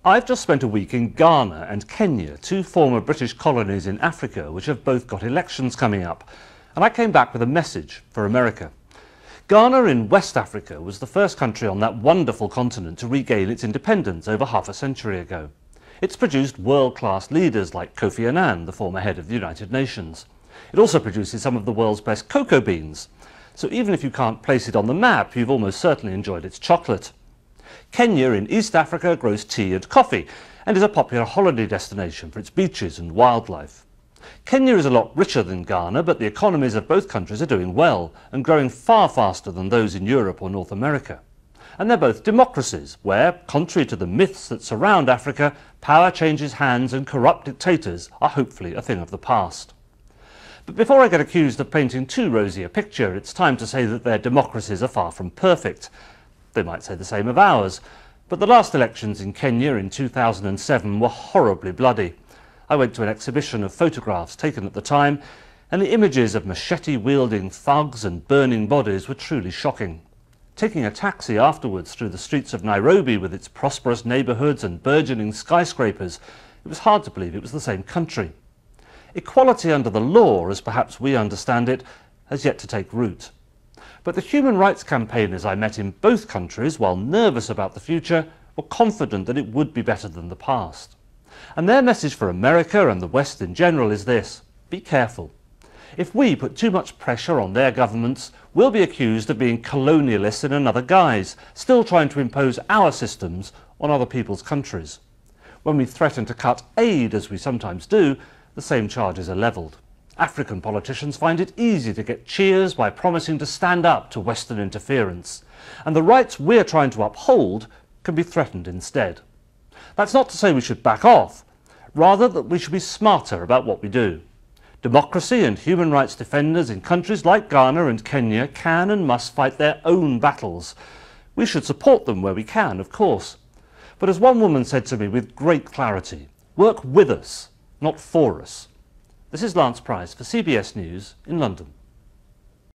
I've just spent a week in Ghana and Kenya, two former British colonies in Africa which have both got elections coming up, and I came back with a message for America. Ghana in West Africa was the first country on that wonderful continent to regain its independence over half a century ago. It's produced world-class leaders like Kofi Annan, the former head of the United Nations. It also produces some of the world's best cocoa beans, so even if you can't place it on the map, you've almost certainly enjoyed its chocolate. Kenya in East Africa grows tea and coffee and is a popular holiday destination for its beaches and wildlife. Kenya is a lot richer than Ghana, but the economies of both countries are doing well and growing far faster than those in Europe or North America. And they're both democracies where, contrary to the myths that surround Africa, power changes hands and corrupt dictators are hopefully a thing of the past. But before I get accused of painting too rosy a picture, it's time to say that their democracies are far from perfect. They might say the same of ours, but the last elections in Kenya in 2007 were horribly bloody. I went to an exhibition of photographs taken at the time, and the images of machete-wielding thugs and burning bodies were truly shocking. Taking a taxi afterwards through the streets of Nairobi with its prosperous neighbourhoods and burgeoning skyscrapers, it was hard to believe it was the same country. Equality under the law, as perhaps we understand it, has yet to take root. But the human rights campaigners I met in both countries, while nervous about the future, were confident that it would be better than the past. And their message for America and the West in general is this: be careful. If we put too much pressure on their governments, we'll be accused of being colonialists in another guise, still trying to impose our systems on other people's countries. When we threaten to cut aid, as we sometimes do, the same charges are levelled. African politicians find it easy to get cheers by promising to stand up to Western interference, and the rights we're trying to uphold can be threatened instead. That's not to say we should back off, rather that we should be smarter about what we do. Democracy and human rights defenders in countries like Ghana and Kenya can and must fight their own battles. We should support them where we can, of course. But as one woman said to me with great clarity, work with us, not for us. This is Lance Price for CBS News in London.